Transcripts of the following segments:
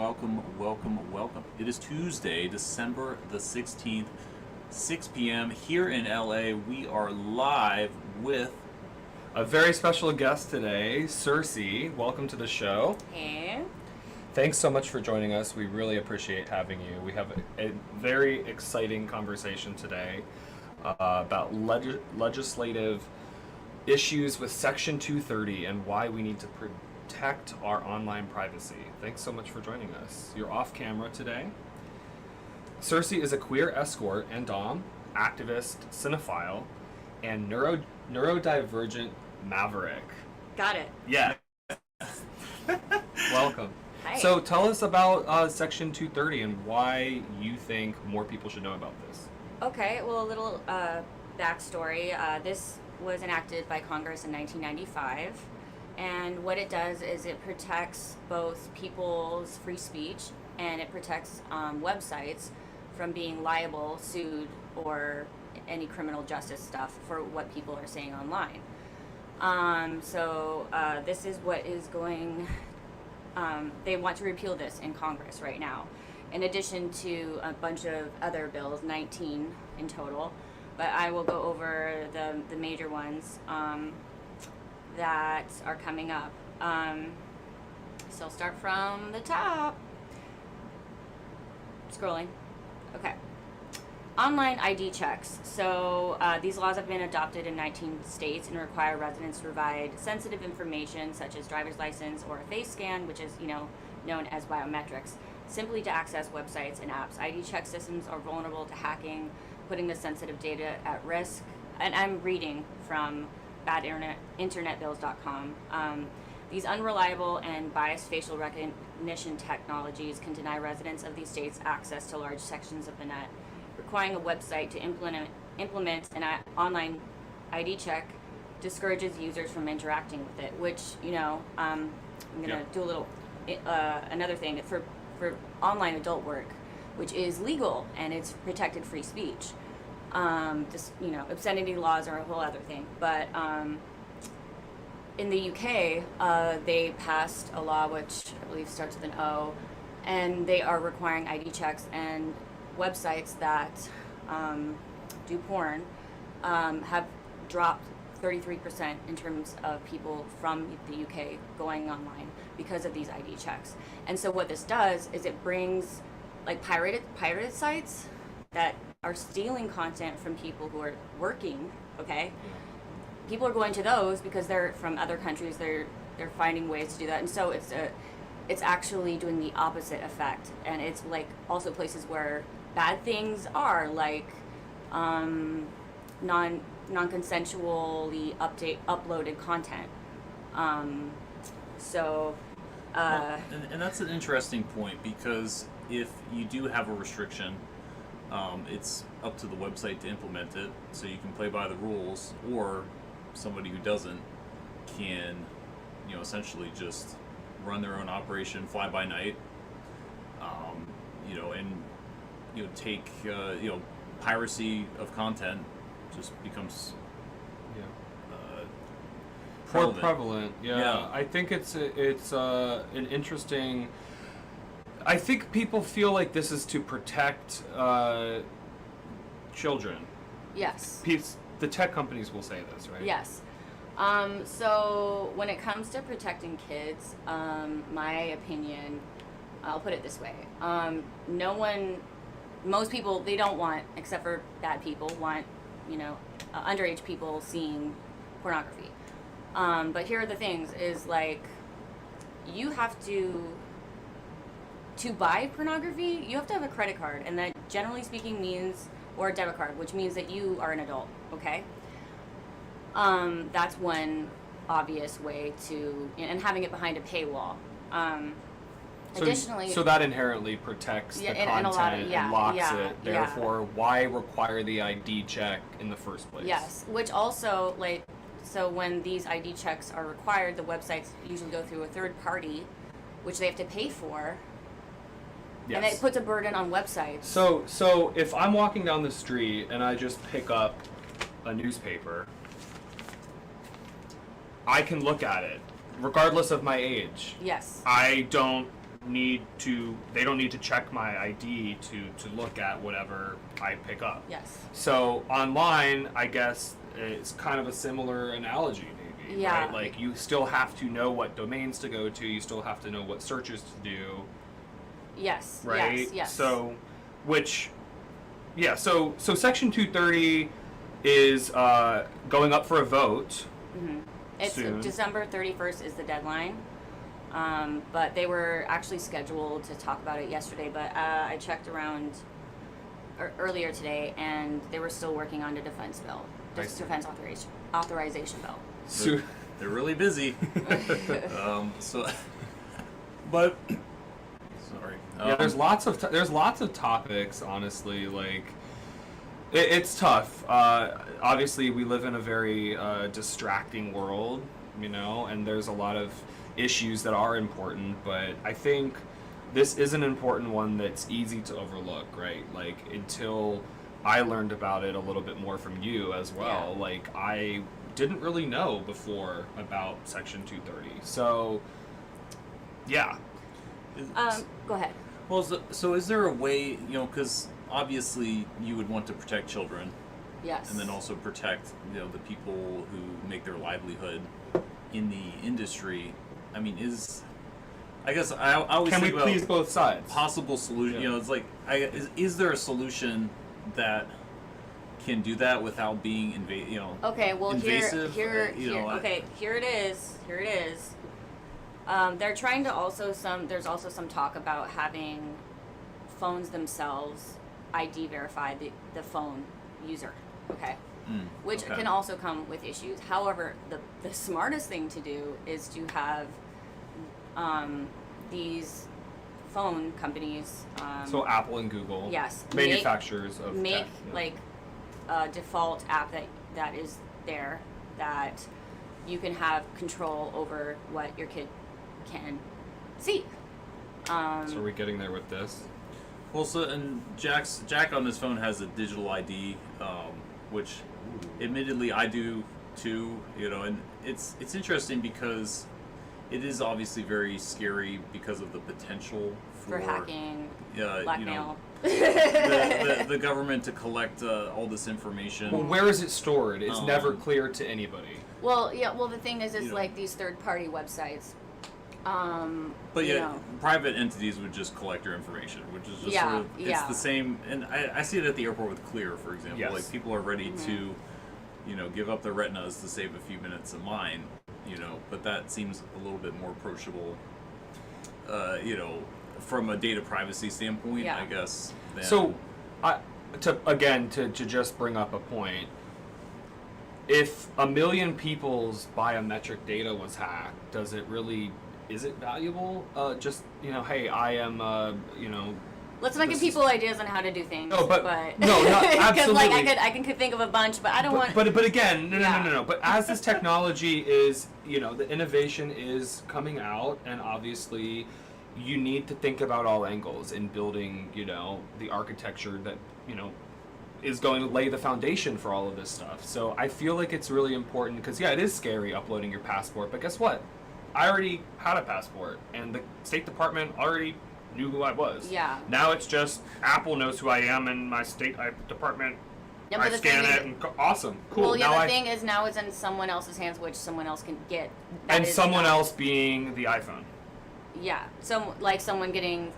welcome. It is Tuesday, December the 16th, 6 p.m. Here in LA. We are live with a very special guest today, Circe. Welcome to the show. Hey. Thanks so much for joining us. We really appreciate having you. We have a very exciting conversation today about legislative issues with Section 230 and why we need to protect our online privacy. Thanks so much for joining us. You're off camera today. Circe is a queer escort and dom, activist, cinephile, and neurodivergent maverick. Got it. Yeah. Welcome. Hi. So tell us about Section 230 and why you think more people should know about this. Okay, well, a little backstory. This was enacted by Congress in 1995, and what it does is it protects both people's free speech and it protects websites from being liable, sued, or any criminal justice stuff for what people are saying online. So this is what is going. They want to repeal this in Congress right now, in addition to a bunch of other bills, 19 in total. But I will go over the major ones that are coming up. So I'll start from the top. Scrolling. Okay. Online ID checks. So these laws have been adopted in 19 states and require residents to provide sensitive information such as driver's license or a face scan, which is known as biometrics, simply to access websites and apps. ID check systems are vulnerable to hacking, putting the sensitive data at risk. And I'm reading from badinternetbills.com. These unreliable and biased facial recognition technologies can deny residents of these states access to large sections of the net. Requiring a website to implement an online ID check discourages users from interacting with it, which, I'm going to do a little, another thing for online adult work, which is legal and it's protected free speech. Obscenity laws are a whole other thing. But in the UK, they passed a law which I believe starts with an O, and they are requiring ID checks, and websites that do porn have dropped 33% in terms of people from the UK going online because of these ID checks. And so what this does is it brings like pirated sites that are stealing content from people who are working, okay? People are going to those because they're from other countries, they're finding ways to do that. And so it's actually doing the opposite effect. And it's like also places where bad things are, like non-consensually uploaded content. And that's an interesting point, because if you do have a restriction, it's up to the website to implement it, so you can play by the rules, or somebody who doesn't can, essentially just run their own operation, fly by night, and take piracy of content just becomes more prevalent. Yeah. I think it's an interesting. I think people feel like this is to protect children. Yes. The tech companies will say this, right? Yes. So when it comes to protecting kids, my opinion, I'll put it this way. Most people, they don't want, except for bad people, want, underage people seeing pornography. But here are the things, is like, you have to buy pornography, you have to have a credit card, and that generally speaking means, or a debit card, which means that you are an adult, okay? That's one obvious way to, and having it behind a paywall. Additionally, so that inherently protects the content and locks it. Therefore, why require the ID check in the first place? Yes, which also, so when these ID checks are required, the websites usually go through a third party, which they have to pay for. Yes. And it puts a burden on websites. So if I'm walking down the street and I just pick up a newspaper, I can look at it, regardless of my age. Yes. I don't need to check my ID to look at whatever I pick up. Yes. So online, I guess it's kind of a similar analogy, maybe. Yeah. Right? Like you still have to know what domains to go to. You still have to know what searches to do. Yes. Right. Yes. Yes. So, So Section 230 is going up for a vote. It's soon. December 31st is the deadline. But they were actually scheduled to talk about it yesterday, but I checked around earlier today, and they were still working on the defense bill, defense authorization bill. So, They're really busy. But sorry. yeah, there's lots of topics. Honestly, like it's tough. Obviously, we live in a very distracting world, and there's a lot of issues that are important. But I think this is an important one that's easy to overlook, right? Like until I learned about it a little bit more from you as well. Yeah. Like I didn't really know before about Section 230. So, yeah. Go ahead. Well, so is there a way, because obviously you would want to protect children, Yes. and then also protect, the people who make their livelihood in the industry. I mean, I guess I always Can we think about please both sides? possible solution. Yeah. It's like, is there a solution that can do that without being Okay, well invasive? here it is. They're trying to there's also some talk about having phones themselves ID verify the phone user. Okay. Which okay. can also come with issues. However, the smartest thing to do is to have these phone companies So Apple and Google, yes, manufacturers of make tech, yeah. like a default app that is there that you can have control over what your kid can see. So are we getting there with this? Well, so and Jack on his phone has a digital ID, which admittedly I do too. And it's interesting because it is obviously very scary because of the potential For hacking, uh, blackmail. the government to collect all this information. Well, where is it stored? It's never clear to anybody. Well, yeah. Well, the thing is, You know. like these third-party websites. But yet, private entities would just collect your information, which is just Yeah, sort of, it's yeah. the same. And I see it at the airport with Clear, for example. Yes. Like people are ready to, give up their retinas to save a few minutes of line, but that seems a little bit more approachable, from a data privacy standpoint, Yeah. I guess. Than, So, to just bring up a point, if 1 million people's biometric data was hacked, is it valuable? Hey, I am, Let's not give This people ideas on how to do things. No, but- but no, not- because absolutely. I can think of a bunch, but I don't want. But again, no. Yeah. But as this technology is, the innovation is coming out, and obviously, you need to think about all angles in building, the architecture that, is going to lay the foundation for all of this stuff. So I feel like it's really important because, it is scary uploading your passport, but guess what? I already had a passport, and the State Department already knew who I was. Yeah. Now it's just Apple knows who I am, and my State Department. Yeah, I but the scan thing it, and awesome, cool. Well, yeah. now The thing is, now it's in someone else's hands, which someone else can get. That and is someone not- else being the iPhone. Yeah. Someone getting,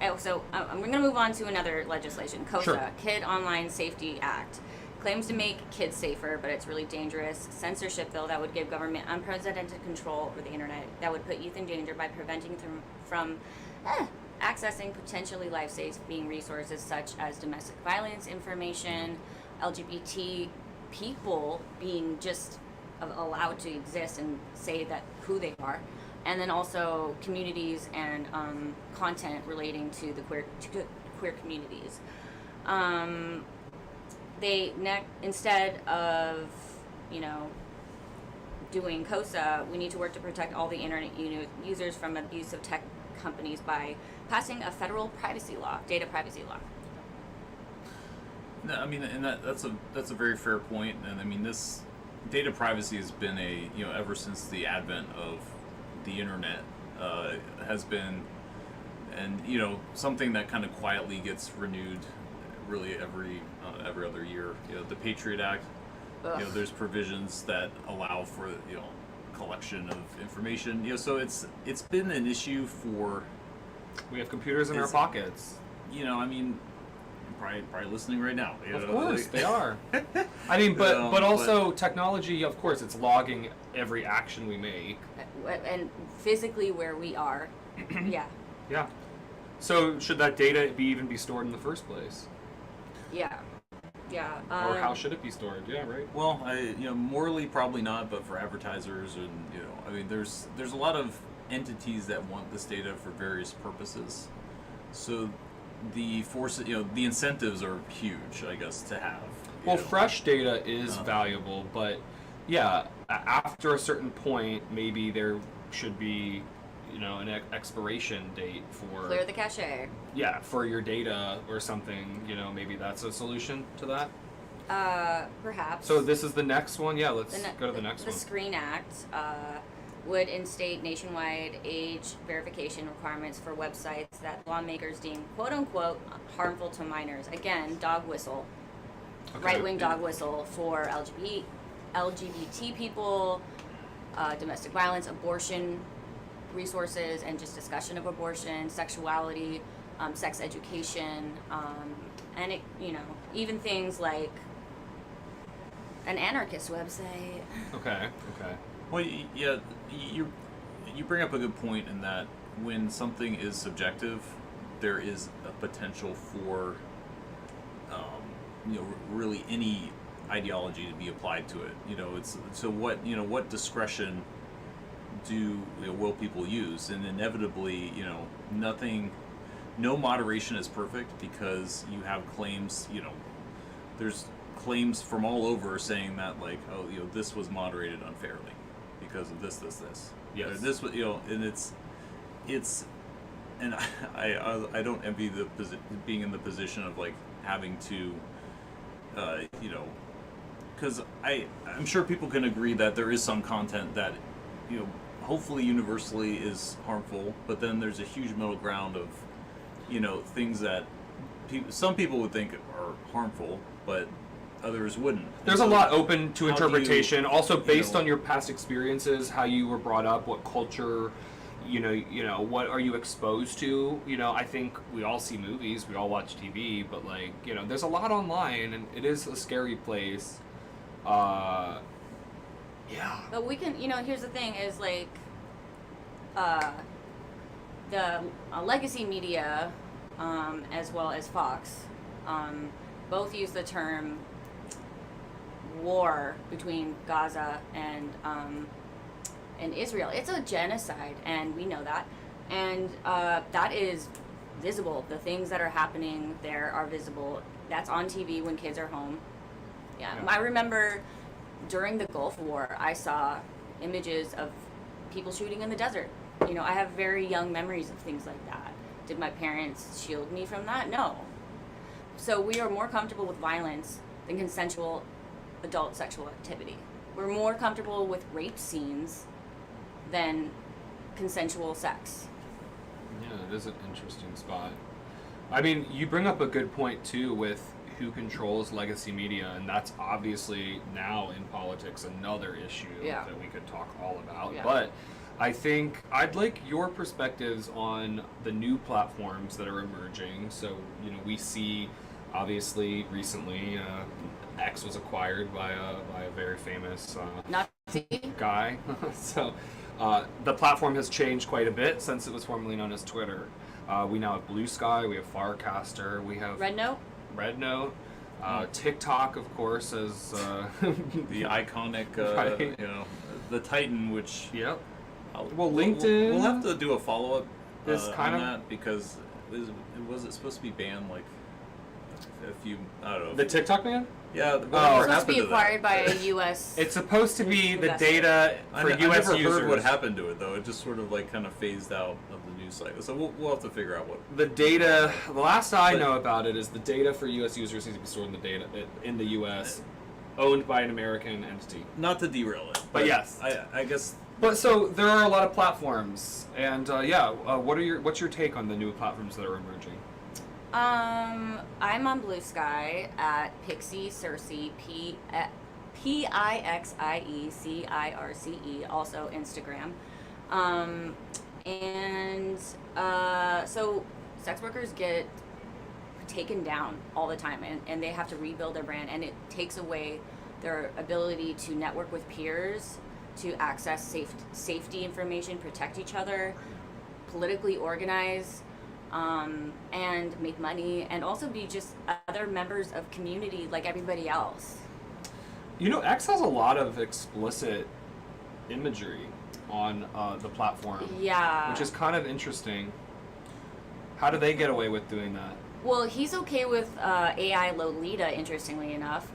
Oh, so I'm going to move on to another legislation. KOSA, Sure. Kid Online Safety Act, claims to make kids safer, but it's really dangerous. Censorship bill that would give government unprecedented control over the internet, that would put youth in danger by preventing them from accessing potentially life-saving resources such as domestic violence information, LGBT people being just allowed to exist and say that who they are, and then also communities and content relating to the queer communities. Instead of doing KOSA, we need to work to protect all the internet users from abuse of tech companies by passing a federal privacy law, data privacy law. No, I mean, and that's a very fair point. And I mean, this data privacy has been ever since the advent of the internet, has been and something that kind of quietly gets renewed, really every other year. The Patriot Act. Ugh. There's provisions that allow for collection of information. So it's been an issue for. We have computers in our pockets. I mean, probably listening right now. Of course, they are. I mean, but also technology. Of course, it's logging every action we make. And physically where we are. Yeah. Yeah. So should that data even be stored in the first place? Yeah. Yeah. Or how should it be stored? Yeah, right. Well, morally probably not, but for advertisers and I mean, there's a lot of entities that want this data for various purposes. So the the incentives are huge, I guess, to have. Well, fresh data is valuable, but yeah, after a certain point, maybe there should be, an expiration date for clear the cache. Yeah, for your data or something. Maybe that's a solution to that. Perhaps. So this is the next one. Yeah, let's go to the next one. The Screen Act would instate nationwide age verification requirements for websites that lawmakers deem "quote unquote" harmful to minors. Again, dog whistle, right-wing dog whistle for LGBT people, domestic violence, abortion resources, and just discussion of abortion, sexuality, sex education, and it, even things like an anarchist website. Okay. Well, yeah, you bring up a good point in that when something is subjective, there is a potential for, really any ideology to be applied to it. It's so what discretion will people use, and inevitably, no moderation is perfect because you have claims. There's claims from all over saying that this was moderated unfairly because of this. Yes. This was and and I don't envy the being in the position of having to because I'm sure people can agree that there is some content that hopefully universally is harmful, but then there's a huge middle ground of things that some people would think are harmful, but others wouldn't. There's a lot open to interpretation, also based on your past experiences, how you were brought up, what culture, what are you exposed to. I think we all see movies, we all watch TV, but there's a lot online, and it is a scary place. Yeah. But we can, here's the thing is the legacy media, as well as Fox, both use the term war between Gaza and Israel. It's a genocide, and we know that. And that is visible. The things that are happening there are visible. That's on TV when kids are home. Yeah. I remember during the Gulf War, I saw images of people shooting in the desert. I have very young memories of things like that. Did my parents shield me from that? No. So we are more comfortable with violence than consensual adult sexual activity. We're more comfortable with rape scenes than consensual sex. Yeah, it is an interesting spot. I mean, you bring up a good point too with who controls legacy media, and that's obviously now in politics another issue that we could talk all about. Yeah. But I think I'd like your perspectives on the new platforms that are emerging. So, we see obviously recently X was acquired by a very famous guy. So the platform has changed quite a bit since it was formerly known as Twitter. We now have Blue Sky, we have Farcaster, we have Red Note, TikTok, of course, as the iconic, right. The Titan, which well, LinkedIn. We'll have to do a follow up on that because was it supposed to be banned a few? I don't know. The TikTok ban? Yeah. It's supposed to be acquired by a U.S. It's supposed to be the data for U.S. I never users. heard what happened to it though. It just sort of kind of phased out of the news cycle. So we'll have to figure out what the data. The last I know about it is the data for U.S. users needs to be stored in the U.S. owned by an American entity. Not to derail it, but yes, I guess But so there are a lot of platforms, and what's your take on the new platforms that are emerging? I'm on Blue Sky at Pixie Circe, Pixiecirce, also Instagram. So sex workers get taken down all the time, and they have to rebuild their brand, and it takes away their ability to network with peers, to access safety information, protect each other, politically organize, and make money, and also be just other members of community like everybody else. You know, X has a lot of explicit imagery on the platform. Yeah. Which is kind of interesting. How do they get away with doing that? Well, he's okay with AI Lolita, interestingly enough,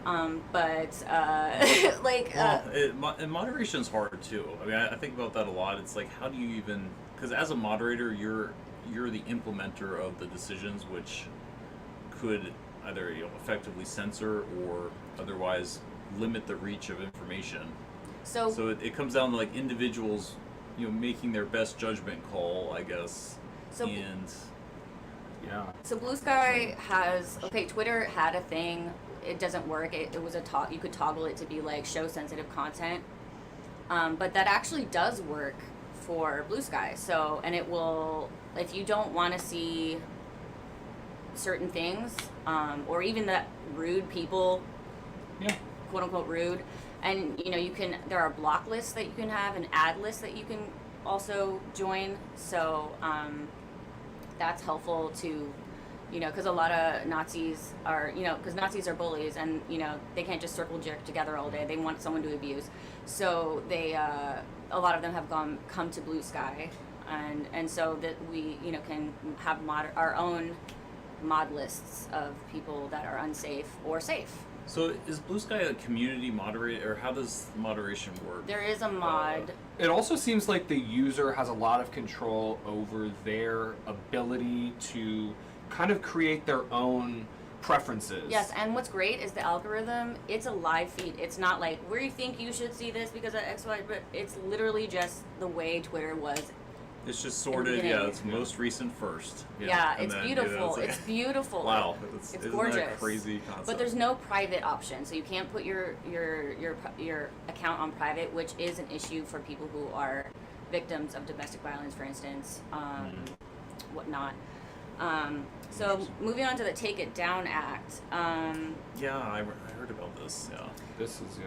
but and moderation's hard too. I mean, I think about that a lot. It's like, how do you even? Because as a moderator, you're the implementer of the decisions, which could either effectively censor or otherwise limit the reach of information. So it comes down to like individuals, making their best judgment call, I guess. Yeah. So Blue Sky Twitter had a thing. It doesn't work. It was you could toggle it to be like show sensitive content. But that actually does work for Blue Sky. So, and it will, if you don't want to see certain things, or even that rude people, quote unquote rude, and there are block lists that you can have, and ad lists that you can also join. So, that's helpful to, because a lot of Nazis are, because Nazis are bullies, and, they can't just circle jerk together all day. They want someone to abuse. So they, a lot of them have come to Blue Sky, and so that we, can have our own mod lists of people that are unsafe or safe. So is Blue Sky a community moderator, or how does moderation work? There is a mod. It also seems like the user has a lot of control over their ability to kind of create their own preferences. Yes, and what's great is the algorithm, it's a live feed. It's not like, where you think you should see this because of X, Y, but it's literally just the way Twitter was. It's just sorted, it's most recent first. Yeah, it's beautiful. It's beautiful. Wow, it's isn't gorgeous. That a crazy concept? But there's no private option, so you can't put your account on private, which is an issue for people who are victims of domestic violence, for instance, whatnot. So moving on to the Take It Down Act. Yeah, I heard about this. Yeah. This is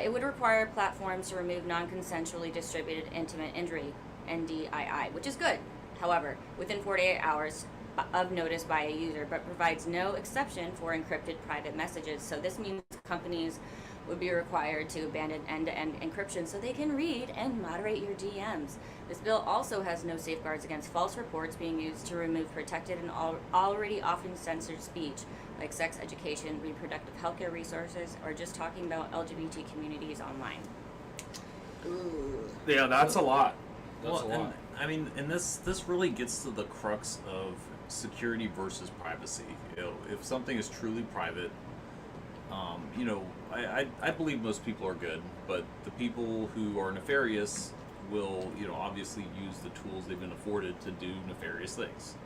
it would require platforms to remove non-consensually distributed intimate injury, NDII, which is good. However, within 48 hours of notice by a user, but provides no exception for encrypted private messages. So this means companies would be required to abandon end-to-end encryption so they can read and moderate your DMs. This bill also has no safeguards against false reports being used to remove protected and already often censored speech, like sex education, reproductive healthcare resources, or just talking about LGBT communities online. Ooh. Yeah, that's a lot. And this really gets to the crux of security versus privacy. If something is truly private, I believe most people are good, but the people who are nefarious will, obviously use the tools they've been afforded to do nefarious things.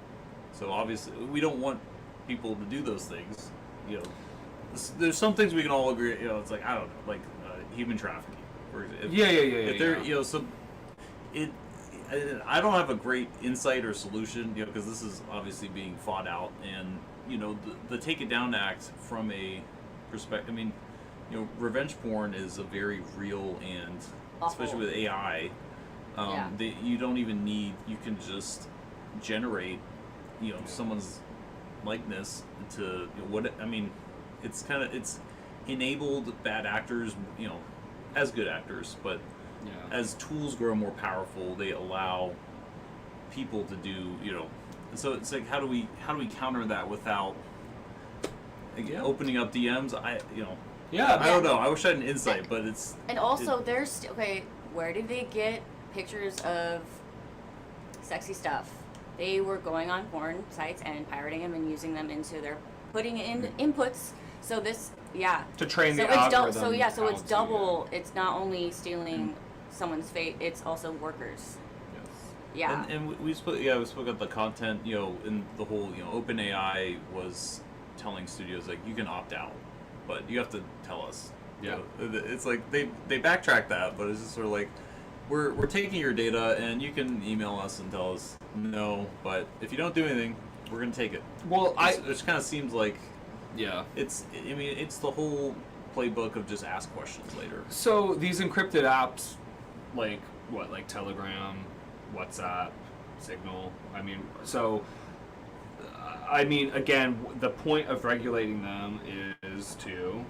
So obviously, we don't want people to do those things. There's some things we can all agree. It's like, I don't know, like human trafficking. I don't have a great insight or solution, because this is obviously being fought out, and the Take It Down Act from a perspective. I mean, revenge porn is a very real, and awful. Especially with AI, you don't even need. You can just generate, someone's likeness to it's enabled bad actors, as good actors, but. Yeah. As tools grow more powerful, they allow people to do, So it's like, how do we counter that without opening up DMs? I don't know. I wish I had an insight, but it's. And also, where did they get pictures of sexy stuff? They were going on porn sites and pirating them and using them putting in inputs. So this, to train the algorithm. So it's double. It's not only stealing someone's fate, it's also workers. Yes. Yeah. And we spoke about the content, in the whole, OpenAI was telling studios, like, you can opt out, but you have to tell us. Yeah. It's like they backtrack that, but it's just sort of like, we're taking your data and you can email us and tell us no, but if you don't do anything, we're going to take it. Well, It kind of seems like yeah. it's the whole playbook of just ask questions later. So these encrypted apps, like Telegram, WhatsApp, Signal. Again, the point of regulating them is to.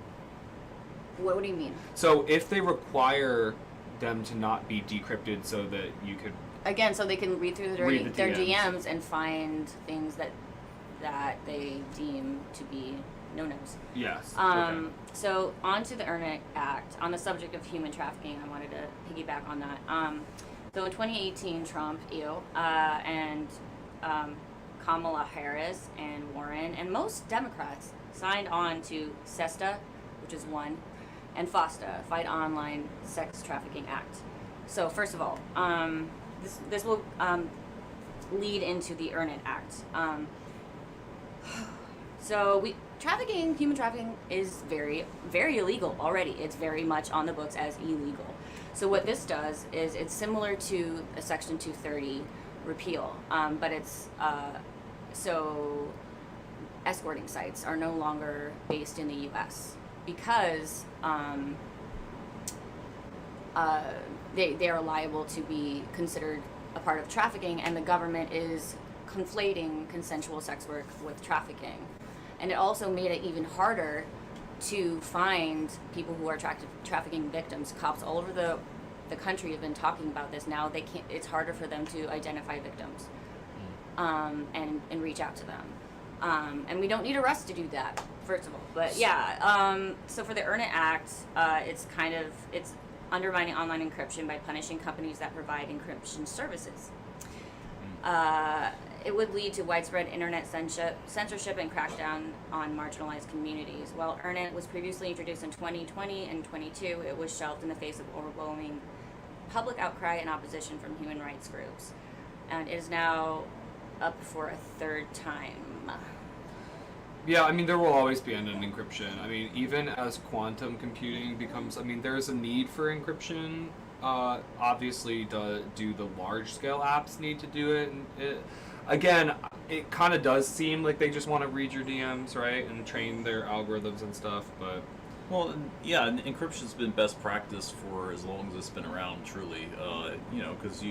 What do you mean? So if they require them to not be decrypted, so that you could. Again, so they can read through their Read the DMs and find things that they deem to be no-nos. Yes. Okay. So on to the EARN Act. On the subject of human trafficking, I wanted to piggyback on that. So in 2018, Trump, and Kamala Harris and Warren and most Democrats signed on to SESTA, which is one, and FOSTA, Fight Online Sex Trafficking Act. So first of all, this will lead into the EARN Act. So human trafficking is very, very illegal already. It's very much on the books as illegal. So what this does is it's similar to a Section 230 repeal, but it's so escorting sites are no longer based in the U.S. because they are liable to be considered a part of trafficking, and the government is conflating consensual sex work with trafficking. And it also made it even harder to find people who are trafficking victims. Cops all over the country have been talking about this now. It's harder for them to identify victims and reach out to them. And we don't need arrests to do that, first of all. But yeah, so for the EARN Act, it's undermining online encryption by punishing companies that provide encryption services. It would lead to widespread internet censorship and crackdown on marginalized communities. While EARN was previously introduced in 2020 and 22, it was shelved in the face of overwhelming public outcry and opposition from human rights groups. And it is now up for a third time. Yeah, there will always be end-to-end encryption. Even as quantum computing becomes, there's a need for encryption. Obviously, do the large-scale apps need to do it? Again, it kind of does seem like they just want to read your DMs, right, and train their algorithms and stuff, but... Well, yeah, and encryption's been best practice for as long as it's been around, truly. Because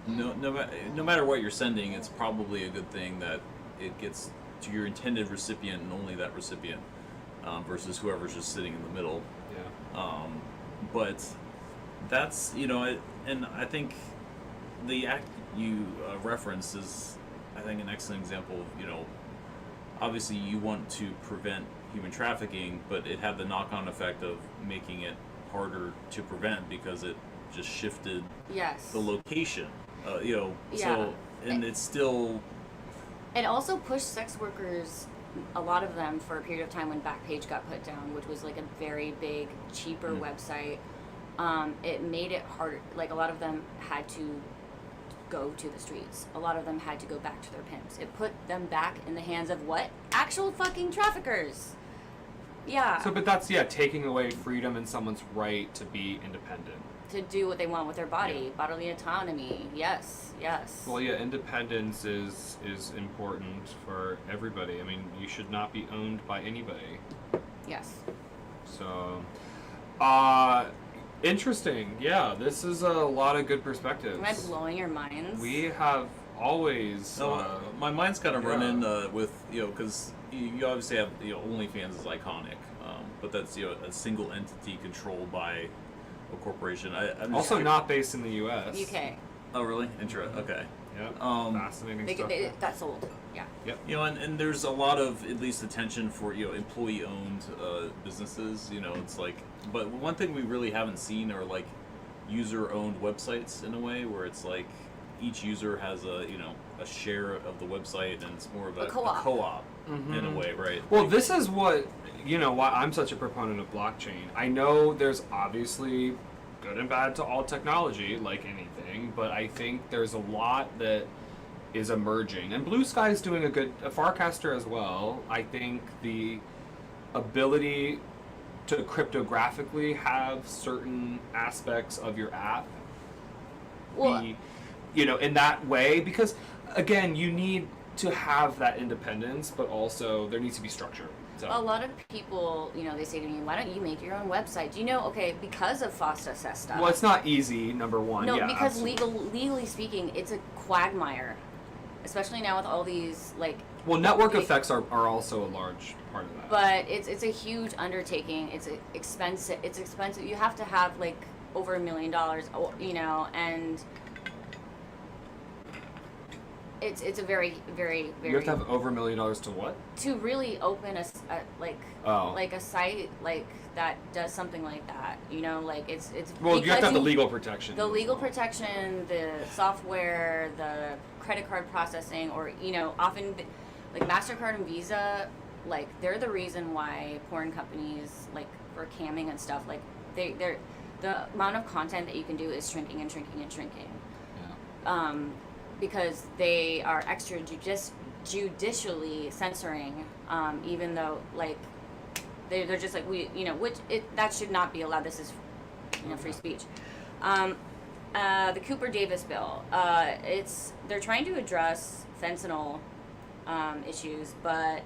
no matter what you're sending, it's probably a good thing that it gets to your intended recipient and only that recipient, versus whoever's just sitting in the middle. Yeah. But that's, and I think the act you referenced is, I think, an excellent example of, obviously you want to prevent human trafficking, but it had the knock-on effect of making it harder to prevent because it just shifted the location. So, and it's still... It also pushed sex workers, a lot of them, for a period of time when Backpage got put down, which was like a very big, cheaper website. It made it harder. Like, a lot of them had to go to the streets. A lot of them had to go back to their pimps. It put them back in the hands of what? Actual fucking traffickers. Yeah. So, but that's, taking away freedom and someone's right to be independent. To do what they want with their body. Bodily autonomy. Yes. Well, independence is important for everybody. You should not be owned by anybody. Yes. So, interesting. Yeah, this is a lot of good perspectives. Am I blowing your minds? We have always... my mind's kind of running with, because you obviously have, OnlyFans is iconic, but that's, a single entity controlled by a corporation. I'm also not based in the U.S. UK. Oh, really? Okay. Yeah. Fascinating stuff. They got sold. Yeah. Yep. And there's a lot of, at least, attention for, employee-owned businesses. It's like, but one thing we really haven't seen are like user-owned websites in a way where it's like each user has a share of the website, and it's more of a co-op in a way, right? Well, this is what why I'm such a proponent of blockchain. I know there's obviously good and bad to all technology, like anything, but I think there's a lot that is emerging. And Blue Sky is doing a Farcaster as well. I think the ability to cryptographically have certain aspects of your app be, in that way, because again, you need to have that independence, but also there needs to be structure. So. A lot of people, they say to me, why don't you make your own website? Because of FOSTA-SESTA. Well, it's not easy, number one. No, yeah, because absolutely. legally speaking, it's a quagmire. Especially now with all these, Well, network effects are also a large part of that. But it's a huge undertaking. It's expensive. You have to have, over $1 million, and it's a very, very, very... You have to have over $1 million to what? To really open a site that does something like that, it's well, you have to have the legal protection. The legal protection, the software, the credit card processing, or often MasterCard and Visa, they're the reason why porn companies for camming and stuff, they're the amount of content that you can do is shrinking and shrinking and shrinking. Yeah. Because they are judicially censoring, even though they're just that should not be allowed. This is free speech. The Cooper Davis bill, they're trying to address fentanyl issues, but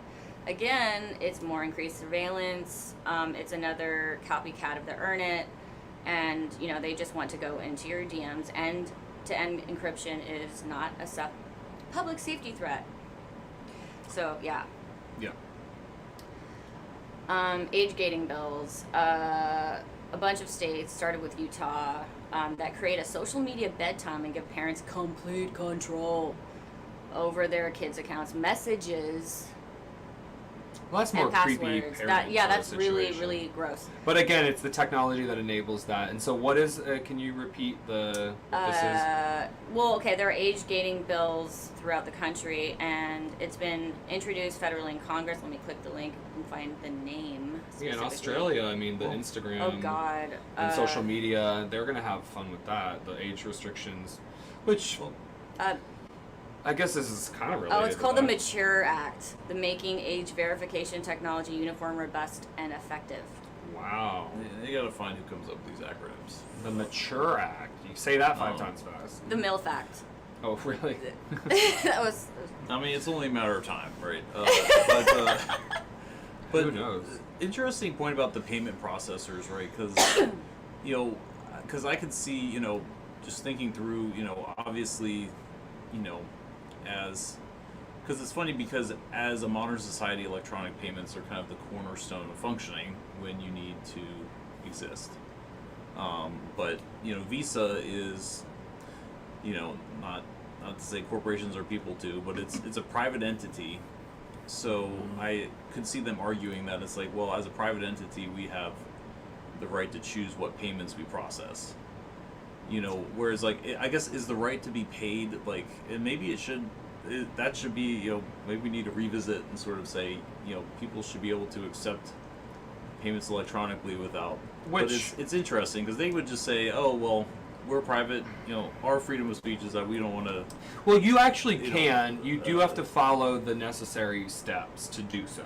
again, it's more increased surveillance. It's another copycat of the Earn It, and they just want to go into your DMs, and to end encryption is not a public safety threat. So yeah. Age gating bills. A bunch of states, started with Utah, that create a social media bedtime and give parents complete control over their kids' accounts, messages, well, that's more and creepy. passwords. That's really, really gross. But again, it's the technology that enables that. And so, what is? Can you repeat what this is? Well, okay, there are age gating bills throughout the country, and it's been introduced federally in Congress. Let me click the link and find the name. Yeah, in Australia, the Instagram. Oh God. And social media, they're gonna have fun with that. The age restrictions, which. I guess this is kind of related. Oh, it's called the Mature Act, the Making Age Verification Technology Uniform, Robust, and Effective. Wow. You gotta find who comes up with these acronyms. The Mature Act. You say that 5 times fast. The MILF Act. Oh, really? That was... it's only a matter of time, right? But who knows? Interesting point about the payment processors, right? Because, because I could see, just thinking through, obviously, because it's funny because as a modern society, electronic payments are kind of the cornerstone of functioning when you need to exist. But Visa is, not to say corporations are people too, but it's a private entity. So I could see them arguing that it's well, as a private entity, we have the right to choose what payments we process. Whereas I guess is the right to be paid and maybe that should be maybe we need to revisit and sort of say people should be able to accept payments electronically without. But it's interesting because they would just say, oh well, we're private. Our freedom of speech is that we don't want to. Well, you actually can. You do have to follow the necessary steps to do so,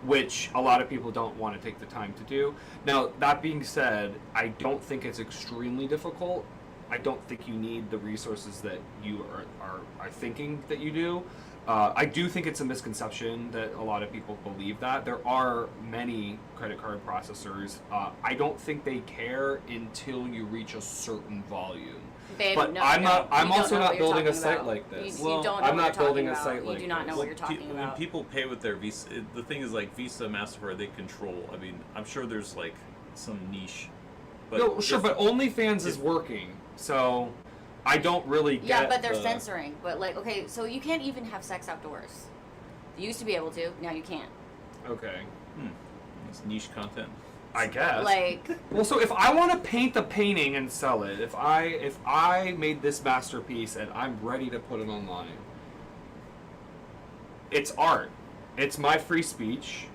which a lot of people don't want to take the time to do. Now, that being said, I don't think it's extremely difficult. I don't think you need the resources that you are thinking that you do. I do think it's a misconception that a lot of people believe that. There are many credit card processors. I don't think they care until you reach a certain volume. Babe, but no, I'm also not building a site about. like this. You don't know I'm what not you're building a talking site about. like this. You do not know what you're talking about. When people pay with their Visa, the thing is Visa, MasterCard, they control. I'm sure there's some niche. But no, sure, but OnlyFans is working, so I don't really get. Yeah, but they're censoring. But okay, so you can't even have sex outdoors. You used to be able to. Now you can't. Okay. It's niche content. I guess. Well, so if I want to paint the painting and sell it, if I made this masterpiece and I'm ready to put it online, it's art. It's my free speech.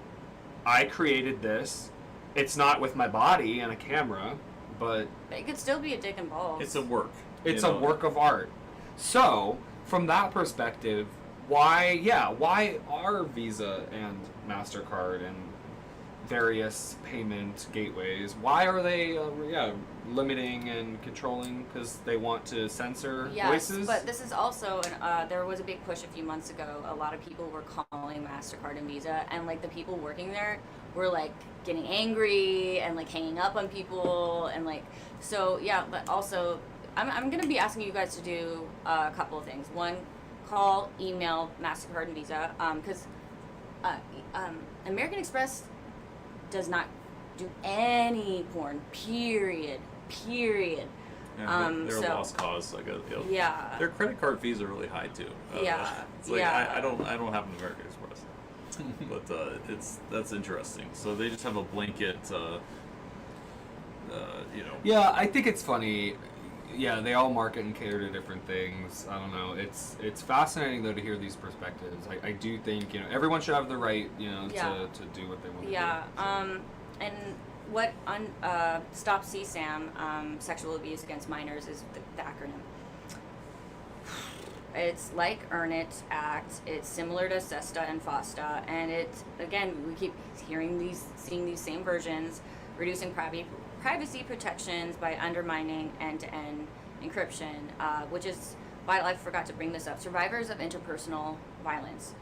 I created this. It's not with my body and a camera. but It could still be a dick and balls. It's a work. it's you a know? work of art. So, from that perspective, why are Visa and MasterCard and various payment gateways, why are they limiting and controlling? Because they want to censor Yes, voices? but this is also, there was a big push a few months ago. A lot of people were calling MasterCard and Visa, and like the people working there were like getting angry and like hanging up on people, and like, so yeah, but also, I'm going to be asking you guys to do a couple of things. One, call, email MasterCard and Visa, because American Express does not do any porn, period. Yeah, they're So- a lost cause. I guess. You know. Yeah. Their credit card fees are really high too. Yeah, It's like yeah. I don't have an American Express, but that's interesting. So they just have a blanket. You know. Yeah, I think it's funny. Yeah, they all market and cater to different things. I don't know. It's fascinating though to hear these perspectives. I do think everyone should have the right Yeah. to do what they want to Yeah, do. and what Stop CSAM, sexual abuse against minors, is the acronym. It's like Earn It Act. It's similar to SESTA and FOSTA, and we keep seeing these same versions, reducing privacy protections by undermining end-to-end encryption, which is why I forgot to bring this up. Survivors of interpersonal violence.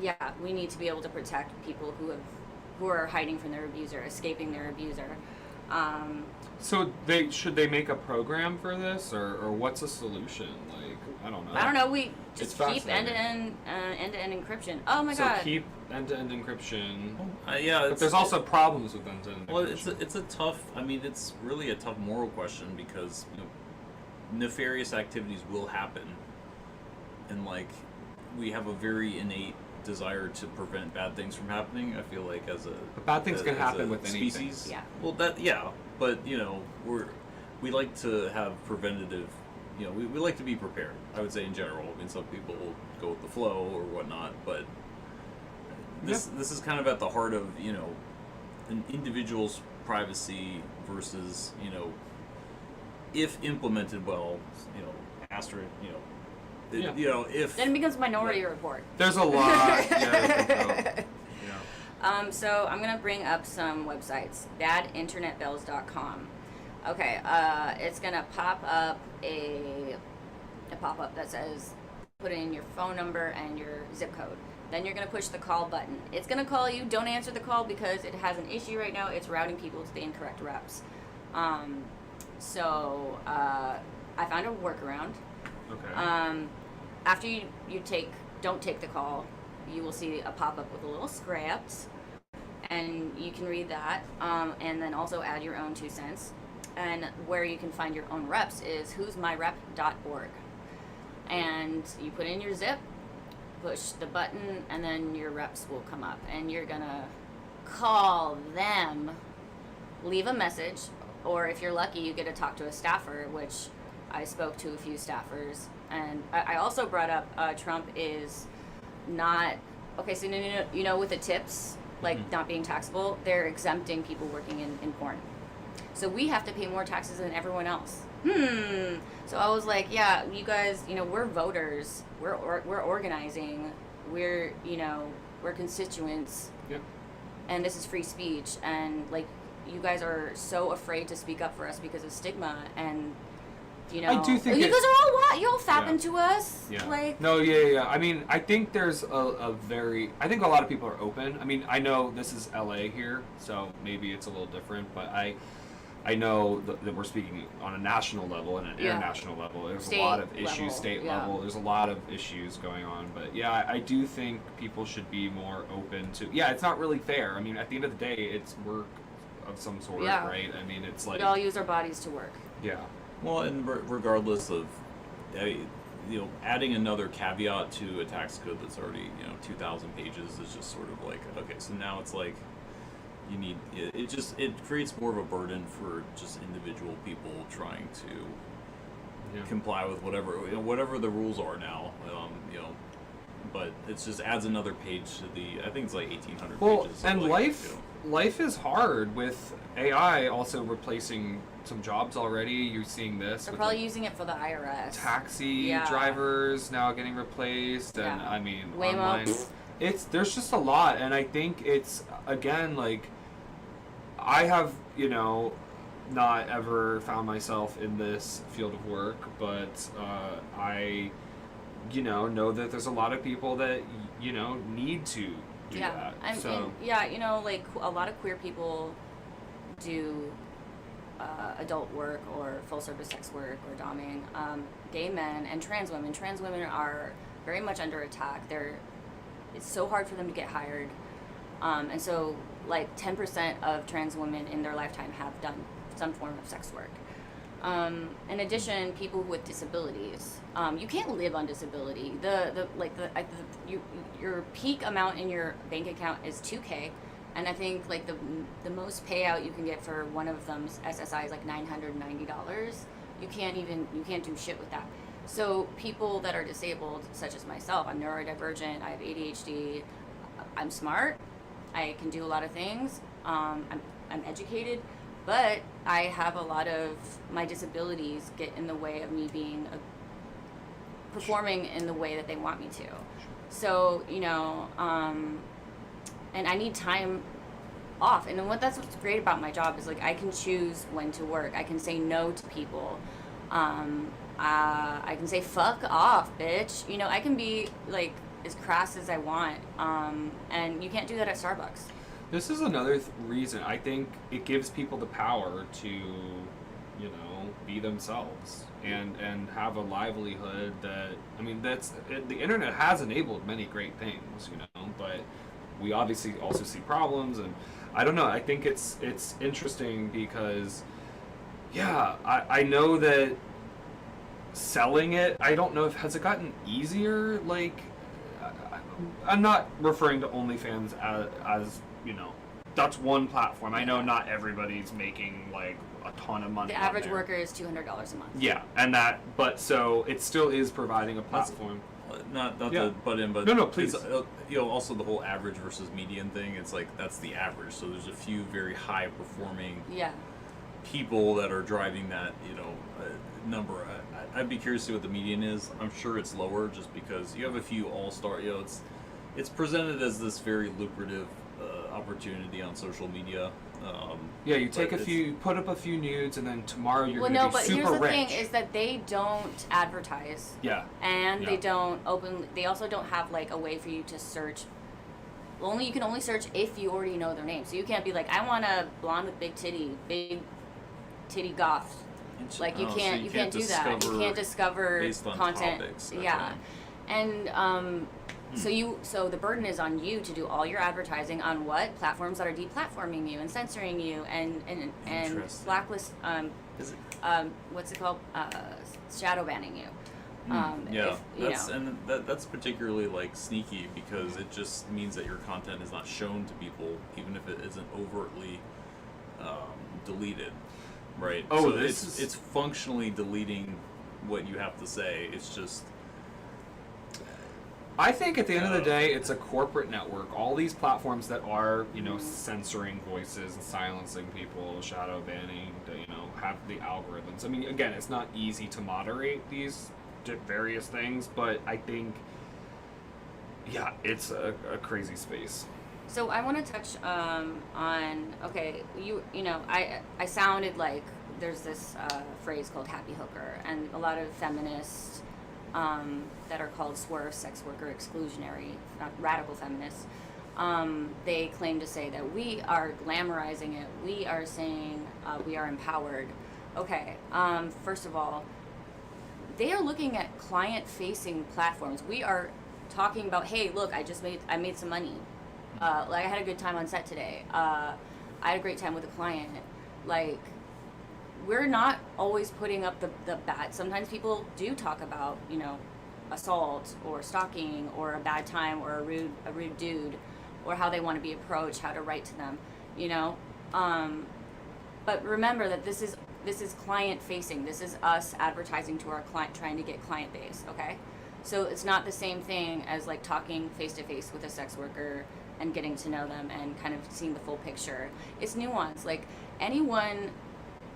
Yeah, we need to be able to protect people who are hiding from their abuser, escaping their abuser. So should they make a program for this, or what's a solution? Like, I don't know. I don't know. We It's just keep fascinating. end-to-end encryption. Oh my So god. keep end-to-end encryption. Yeah, But there's also problems with end-to-end Well, encryption. it's a tough. I mean, it's really a tough moral question because nefarious activities will happen, and like we have a very innate desire to prevent bad things from happening. I feel like But bad things can as happen a with anything. species. Yeah. Well, but we like to have preventative. We like to be prepared. I would say in general. I mean, some people will go with the flow or whatnot, but this is kind of at the heart of an individual's privacy versus if implemented well, asterisk, if Then it becomes Minority Report. There's a lot. Yeah. So I'm gonna bring up some websites. Badinternetbills.com. Okay, it's gonna pop up a pop-up that says put in your phone number and your zip code. Then you're gonna push the call button. It's gonna call you. Don't answer the call because it has an issue right now. It's routing people to the incorrect reps. So I found a workaround. Okay. After you don't take the call, you will see a pop-up with a little script, and you can read that, and then also add your own 2 cents. And where you can find your own reps is who'smyrep.org. And you put in your zip, push the button, and then your reps will come up, and you're gonna call them, leave a message, or if you're lucky, you get to talk to a staffer, which I spoke to a few staffers. And I also brought up Trump is not okay. So with the tips, like not being taxable, they're exempting people working in porn. So we have to pay more taxes than everyone else. So I was like, yeah, you guys, we're voters, we're organizing, we're constituents, Yep. and this is free speech, and like you guys are so afraid to speak up for us because of stigma, and I do think you it- guys are all what? You're all fapping Yeah. to us, Yeah. like. No, yeah. I mean, I think there's I think a lot of people are open. I mean, I know this is LA here, so maybe it's a little different, but I know that we're speaking on a national level and an Yeah. international level. There's State a lot of level, issues, state yeah. level. There's a lot of issues going on. But yeah, I do think people should be more open to. Yeah, it's not really fair. I mean, at the end of the day, it's work of some sort, Yeah. right? I mean, it's like We all use our bodies to work. yeah. Well, and regardless of, adding another caveat to a tax code that's already 2,000 pages is just sort of like, okay, so now it's like you need it creates more of a burden for just individual people trying to comply with whatever the rules are now. but it just adds another page to the. I think it's like 1,800 Well, pages. and like, life is hard with AI also replacing some jobs already. You're seeing this. They're with, probably like, using it for the IRS. taxi Yeah. drivers now getting replaced, and Yeah. I mean Waymo. online. There's just a lot, and I think it's again like I have not ever found myself in this field of work, but I know that there's a lot of people that need to do that. Like a lot of queer people do adult work or full service sex work or doming. Gay men and trans women. Trans women are very much under attack. It's so hard for them to get hired. And so like 10% of trans women in their lifetime have done some form of sex work. In addition, people with disabilities. You can't live on disability. Your peak amount in your bank account is $2K, and I think like the most payout you can get for one of them's SSI is like $990. You can't do shit with that. So people that are disabled, such as myself, I'm neurodivergent, I have ADHD, I'm smart, I can do a lot of things, I'm educated, but I have a lot of my disabilities get in the way of me being performing in the way that they want me to. So, and I need time off. And that's what's great about my job is like I can choose when to work. I can say no to people. I can say fuck off, bitch. I can be like as crass as I want. And you can't do that at Starbucks. This is another reason I think it gives people the power to, be themselves and have a livelihood that, the internet has enabled many great things, but we obviously also see problems, and I don't know, I think it's interesting because, I know that selling it, I don't know if, has it gotten easier? Like, I'm not referring to OnlyFans as that's one platform. I know not everybody's making like a ton of money. The average worker is $200 a month. Yeah, but so it still is providing a platform. Not to butt in, but no, please. Also the whole average versus median thing. It's like that's the average. So there's a few very high performing people that are driving that number. I'd be curious to see what the median is. I'm sure it's lower just because you have a few all-star. It's presented as this very lucrative opportunity on social media. You put up a few nudes, and then tomorrow you're going to be super rich. Well, no, but here's the thing: is that they don't advertise. Yeah. And they don't They also don't have like a way for you to search. You can only search if you already know their name. So you can't be like, I want a blonde with big titty goth. Like you can't do that. You can't discover based on content. Topics, And so the burden is on you to do all your advertising on what platforms that are deplatforming you and censoring you and blacklist. Is it? What's it called? Shadow banning you. That's particularly like sneaky because it just means that your content is not shown to people, even if it isn't overtly deleted, right? Oh, so it's functionally deleting what you have to say. It's just. I think at the end of the day, it's a corporate network. All these platforms that are, censoring voices and silencing people, shadow banning, have the algorithms. Again, it's not easy to moderate these various things, but I think, it's a crazy space. So I want to touch on, I sounded like there's this phrase called happy hooker, and a lot of feminists that are called SWERF, sex worker exclusionary, radical feminists, they claim to say that we are glamorizing it. We are saying we are empowered. Okay, first of all, they are looking at client-facing platforms. We are talking about, hey, look, I made some money. I had a good time on set today. I had a great time with a client. Like, we're not always putting up the bad. Sometimes people do talk about, assault or stalking or a bad time or a rude dude or how they want to be approached, how to write to them, But remember that this is client facing. This is us advertising to our client, trying to get client base. Okay, So it's not the same thing as like talking face to face with a sex worker and getting to know them and kind of seeing the full picture. It's nuanced. Like anyone,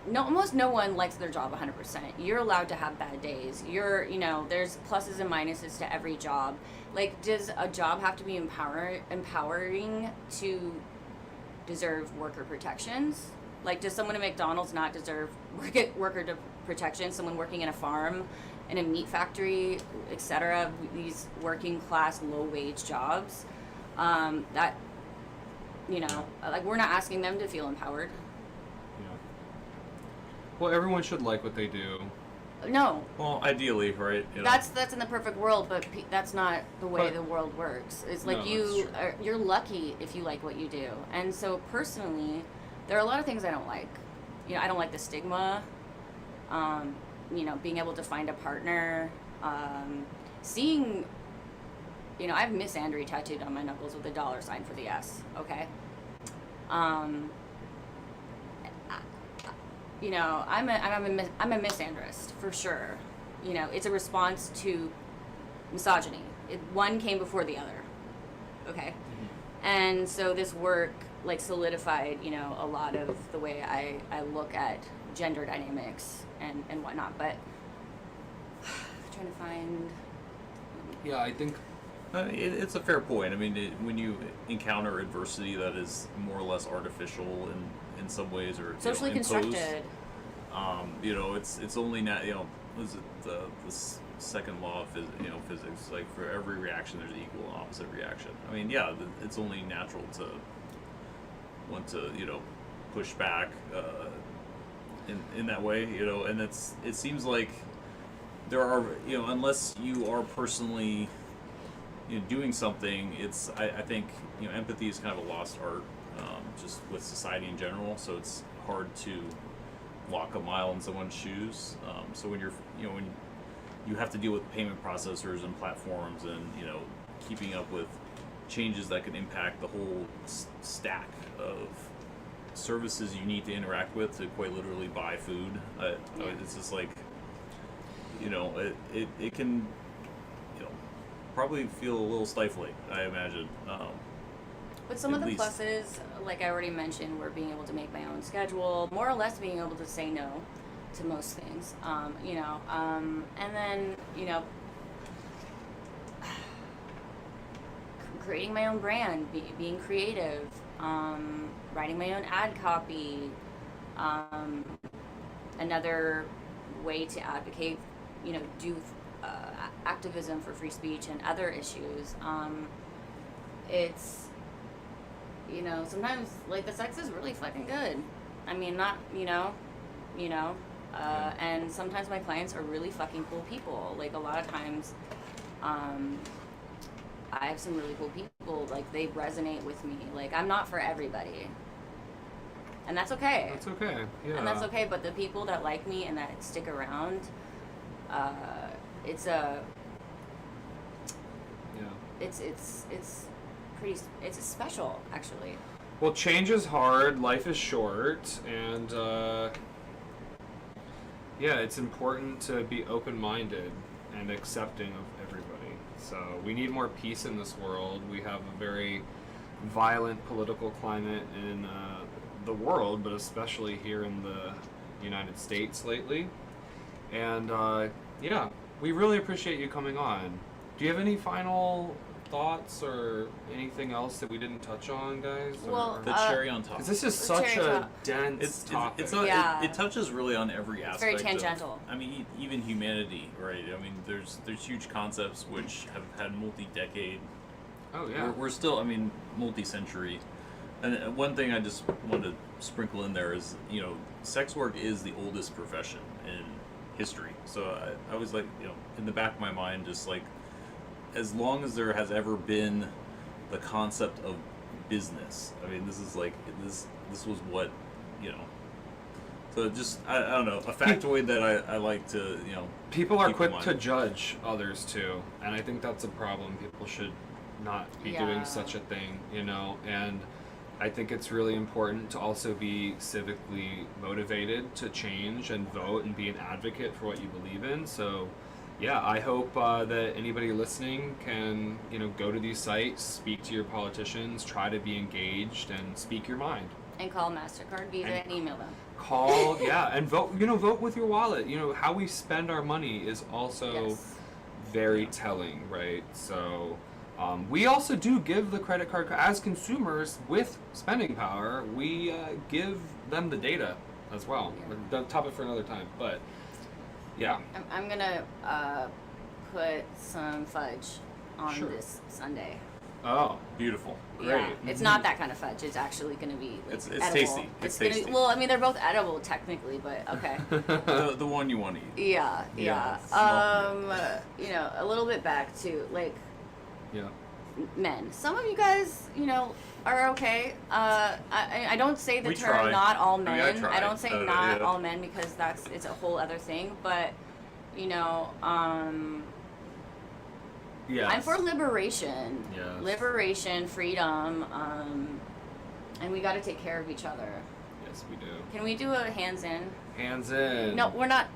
no, almost no one likes their job 100%. You're allowed to have bad days. There's pluses and minuses to every job. Like, does a job have to be empowering to deserve worker protections? Like, does someone at McDonald's not deserve worker protection? Someone working in a farm, in a meat factory, etc. These working class, low wage jobs. Like we're not asking them to feel empowered. Yeah. Well, everyone should like what they do. No. Well, ideally, right? That's in the perfect world, but that's not the way the world works. It's like you're lucky if you like what you do. And so personally, there are a lot of things I don't like. I don't like the stigma. Being able to find a partner, seeing, I have Miss Andrew tattooed on my knuckles with a $sign for the S. Okay. I'm a misandrist for sure. It's a response to misogyny. One came before the other. Okay. Mm-hmm. And so this work like solidified, a lot of the way I look at gender dynamics and whatnot. But trying to find. Yeah, I think it's a fair point. I mean, when you encounter adversity that is more or less artificial in some ways, or socially constructed, it's only was it the second law of physics? Like for every reaction, there's an equal and opposite reaction. I mean, yeah, it's only natural to want to push back in that way, and it seems like there are unless you are personally doing something, I think empathy is kind of a lost art, just with society in general. So it's hard to walk a mile in someone's shoes. So when when you have to deal with payment processors and platforms, and keeping up with changes that can impact the whole stack of services you need to interact with to quite literally buy food. It's just like it can probably feel a little stifling, I imagine. But some of the pluses, like I already mentioned, were being able to make my own schedule, more or less being able to say no to most things, and then creating my own brand, being creative, writing my own ad copy, another way to advocate, do activism for free speech and other issues. It's sometimes like the sex is really fucking good. I mean, not and sometimes my clients are really fucking cool people. Like a lot of times, I have some really cool people. Like they resonate with me. Like I'm not for everybody, and that's okay. That's okay. Yeah. And that's okay. But the people that like me and that stick around, it's special, actually. Well, change is hard, life is short, and it's important to be open-minded and accepting of everybody. So we need more peace in this world. We have a very violent political climate in the world, but especially here in the United States lately. And we really appreciate you coming on. Do you have any final thoughts or anything else that we didn't touch on, guys? Well, the cherry on top. Because this is such a dense topic. It touches really on every aspect. Very tangential. Even humanity, right? I mean, there's huge concepts which have had multi-decade. Oh yeah. We're still, multi-century. And one thing I just wanted to sprinkle in there is, sex work is the oldest profession in history. So I was like, in the back of my mind, just like, as long as there has ever been the concept of business, this is like, this was what, so just, I don't know, a factoid that I like to, People are quick to judge others too, and I think that's a problem. People should not be doing such a thing, and I think it's really important to also be civically motivated to change and vote and be an advocate for what you believe in. So, yeah, I hope that anybody listening can, go to these sites, speak to your politicians, try to be engaged, and speak your mind. And call MasterCard, Visa, and email them. Call, yeah, and vote. Vote with your wallet. How we spend our money is also Yes. very telling, right? So, we also do give the credit card as consumers with spending power. We give them the data as well. Yeah. The topic for another time, but yeah. I'm gonna put some fudge on Sure. this sundae. Oh, Beautiful. great. Yeah, it's not that kind of fudge. It's actually gonna be like, It's edible. tasty. It's gonna, tasty. well, I mean, they're both edible technically, but okay. The one you want to eat. Yeah. Yeah, A little bit back to like Yeah. men. Some of you guys, are okay. I don't say the We term try. not all I mean, I men. try. don't say not Yeah. all men because it's a whole other thing. But Yeah. I'm for liberation. Yes. Liberation, freedom, and we got to take care of each other. Yes, we do. Can we do a hands in? Hands in. No, we're not.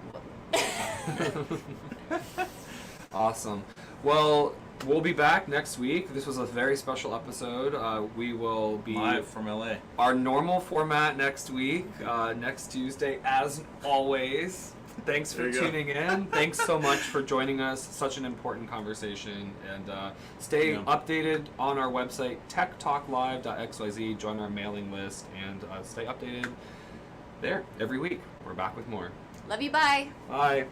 Awesome. Well, we'll be back next week. This was a very special episode. We will be Live from LA. our normal format next week, next Tuesday, as always. Thanks for There you go. tuning in. Thanks so much for joining us. Such an important conversation. And stay Yeah. updated on our website, techtalklive.xyz. Join our mailing list and stay updated there every week. We're back with more. Love you. Bye. Bye.